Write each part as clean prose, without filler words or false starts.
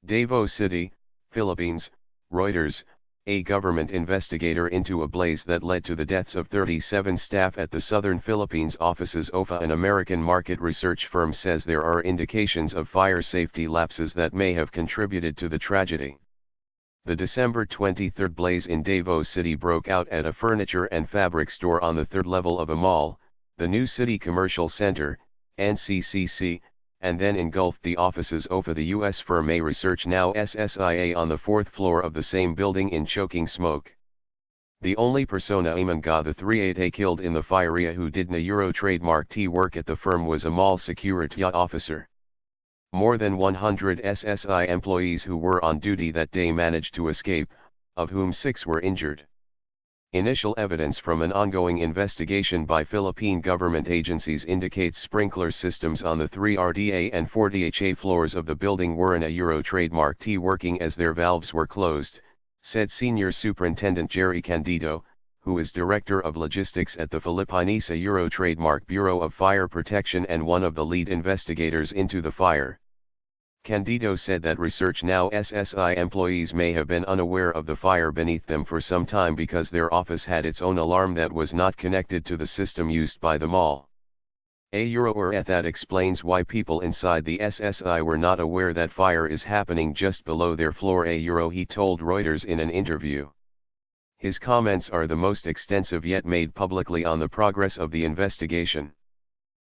Davao City, Philippines, Reuters, a government investigator into a blaze that led to the deaths of 37 staff at the Southern Philippines offices. Offi, an American market research firm, says there are indications of fire safety lapses that may have contributed to the tragedy. The December 23 blaze in Davao City broke out at a furniture and fabric store on the third level of a mall, the New City Commercial Center, NCCC, and then engulfed the offices of the U.S. Firmâ Research Now SSIA on the fourth floor of the same building in choking smoke. The only persona among the 38 killed in the fire who did na Euro trademark T work at the firm was a mall security officer. More than 100 SSI employees who were on duty that day managed to escape, of whom 6 were injured. Initial evidence from an ongoing investigation by Philippine government agencies indicates sprinkler systems on the 3 RDA and 40HA floors of the building were in a Euro trademark T working as their valves were closed, said Senior Superintendent Jerry Candido, who is Director of Logistics at the Filipinesa Euro Trademark Bureau of Fire Protection and one of the lead investigators into the fire. Candido said that Research Now SSI employees may have been unaware of the fire beneath them for some time because their office had its own alarm that was not connected to the system used by the mall. That explains why people inside the SSI were not aware that fire is happening just below their floor, he told Reuters in an interview. His comments are the most extensive yet made publicly on the progress of the investigation.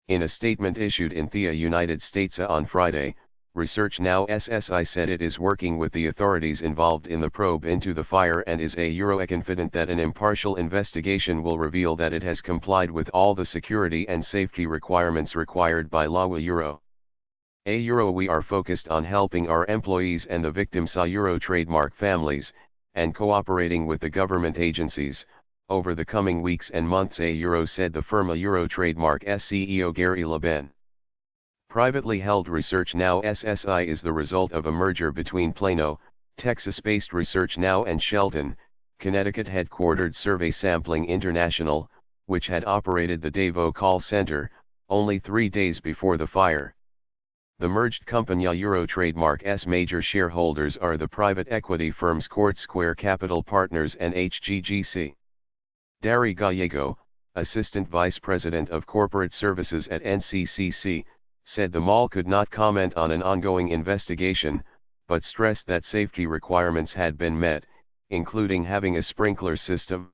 In a statement issued in the United States on Friday, Research Now SSI said it is working with the authorities involved in the probe into the fire and is confident that an impartial investigation will reveal that it has complied with all the security and safety requirements required by law. We are focused on helping our employees and the victims' Euro trademark families, and cooperating with the government agencies, over the coming weeks and months, said the Firmâ Euro Trademark CEO Gary Laben. Privately held Research Now SSI is the result of a merger between Plano, Texas-based Research Now and Shelton, Connecticut-headquartered Survey Sampling International, which had operated the Davao call center, only 3 days before the fire. The merged company Euro Trademark's major shareholders are the private equity firms Court Square Capital Partners and HGGC. Dari Gallego, Assistant Vice President of Corporate Services at NCCC, said the mall could not comment on an ongoing investigation, but stressed that safety requirements had been met, including having a sprinkler system.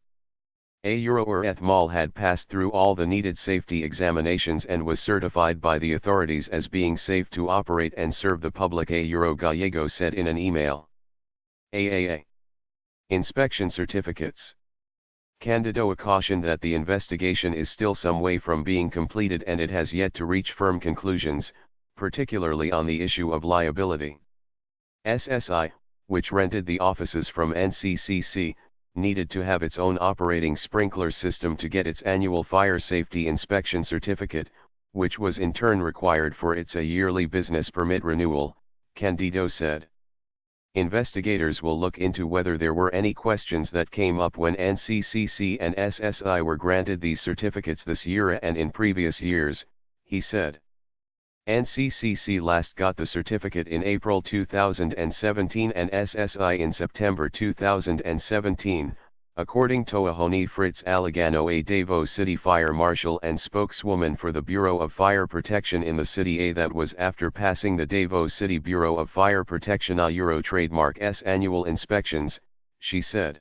Mall had passed through all the needed safety examinations and was certified by the authorities as being safe to operate and serve the public, Gallego said in an email. Inspection certificates. Candido cautioned that the investigation is still some way from being completed and it has yet to reach firm conclusions, particularly on the issue of liability. SSI, which rented the offices from NCCC, needed to have its own operating sprinkler system to get its annual fire safety inspection certificate, which was in turn required for its yearly business permit renewal, Candido said. Investigators will look into whether there were any questions that came up when NCCC and SSI were granted these certificates this year and in previous years, he said. NCCC last got the certificate in April 2017 and SSI in September 2017, according to Ahoni Fritz Alagano, a Davao City fire marshal and spokeswoman for the Bureau of Fire Protection in the city. That was after passing the Davao City Bureau of Fire Protection Euro Trademark's annual inspections, she said.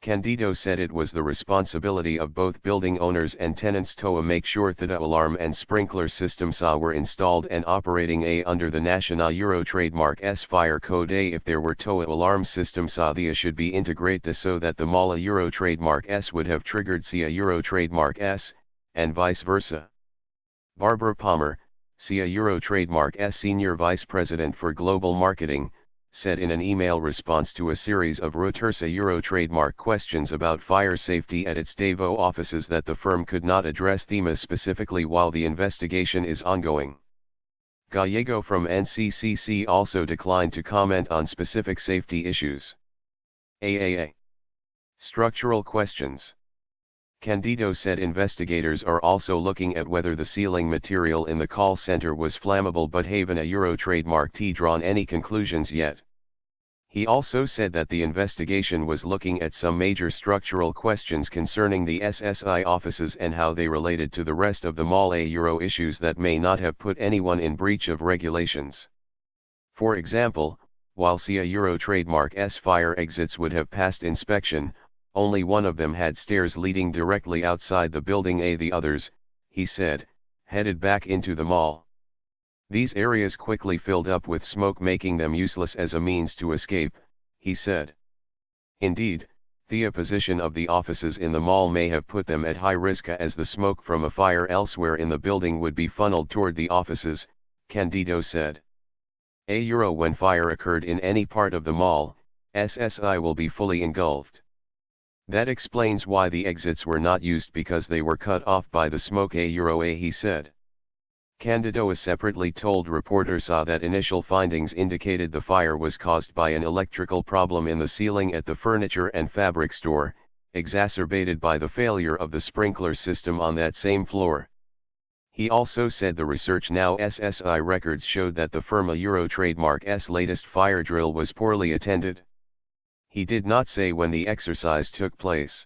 Candido said it was the responsibility of both building owners and tenants to make sure that alarm and sprinkler systems were installed and operating under the National Euro Trademark's Fire Code. If there were alarm systems, they should be integrated so that the mall Euro Trademark's would have triggered Euro Trademark's, and vice versa. Barbara Palmer, Euro Trademark's Senior Vice President for Global Marketing, said in an email response to a series of Reuters Euro trademark questions about fire safety at its Davao offices that the firm could not address themes specifically while the investigation is ongoing. Gallego from NCCC also declined to comment on specific safety issues. Structural questions. Candido said investigators are also looking at whether the sealing material in the call center was flammable, but haven't a Euro trademark T drawn any conclusions yet. He also said that the investigation was looking at some major structural questions concerning the SSI offices and how they related to the rest of the mall, Euro issues that may not have put anyone in breach of regulations. For example, while a Euro trademark S fire exits would have passed inspection, only one of them had stairs leading directly outside the building. The others, he said, headed back into the mall. These areas quickly filled up with smoke, making them useless as a means to escape, he said. Indeed, the position of the offices in the mall may have put them at high risk, as the smoke from a fire elsewhere in the building would be funneled toward the offices, Candido said. Euro when fire occurred in any part of the mall, SSI will be fully engulfed. That explains why the exits were not used, because they were cut off by the smoke. Euro he said. Candido separately told reporters that initial findings indicated the fire was caused by an electrical problem in the ceiling at the furniture and fabric store, exacerbated by the failure of the sprinkler system on that same floor. He also said the Research Now SSI records showed that the Firmâ Euro trademark S latest fire drill was poorly attended. He did not say when the exercise took place.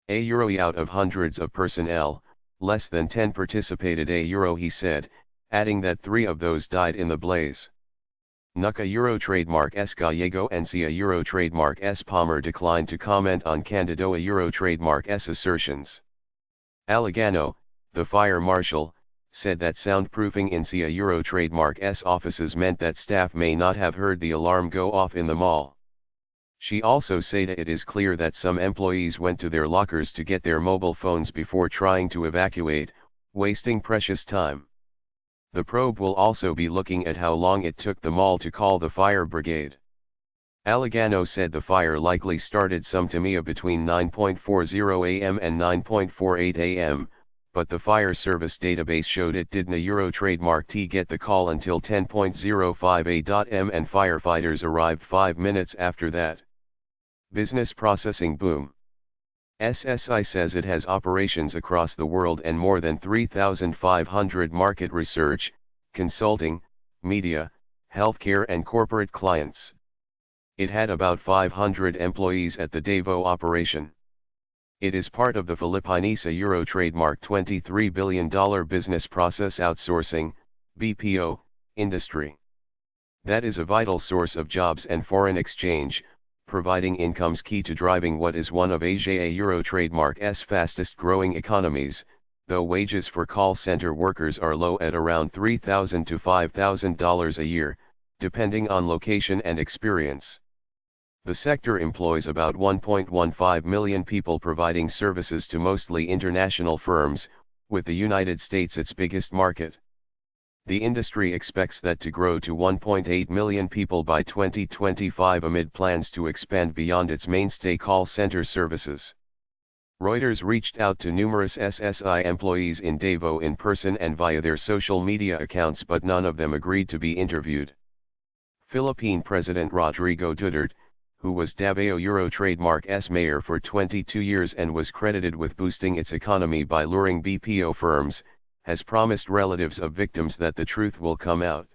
Euro out of hundreds of personnel, less than 10 participated. Euro he said, adding that 3 of those died in the blaze. Nuca Euro trademark S Gallego and Cia Euro trademark S Palmer declined to comment on Candido Euro trademark S assertions. Allegano, the fire marshal, said that soundproofing in Cia Euro trademark S offices meant that staff may not have heard the alarm go off in the mall. She also said it is clear that some employees went to their lockers to get their mobile phones before trying to evacuate, wasting precious time. The probe will also be looking at how long it took the mall to call the fire brigade. Allegano said the fire likely started sometime between 9:40 a.m. and 9:48 a.m., but the fire service database showed it didn't Euro trademark T get the call until 10:05 a.m. and firefighters arrived 5 minutes after that. Business processing boom. SSI says it has operations across the world and more than 3,500 market research, consulting, media, healthcare and corporate clients. It had about 500 employees at the Davao operation. It is part of the Philippines Euro trademark $23 billion business process outsourcing, BPO, industry. That is a vital source of jobs and foreign exchange, providing incomes key to driving what is one of Asia Euro trademark S fastest growing economies, though wages for call center workers are low at around $3,000 to $5,000 a year, depending on location and experience. The sector employs about 1.15 million people, providing services to mostly international firms, with the United States its biggest market. The industry expects that to grow to 1.8 million people by 2025 amid plans to expand beyond its mainstay call center services. Reuters reached out to numerous SSI employees in Davao in person and via their social media accounts, but none of them agreed to be interviewed. Philippine President Rodrigo Duterte, who was Davao Euro trademark S mayor for 22 years and was credited with boosting its economy by luring BPO firms, has promised relatives of victims that the truth will come out.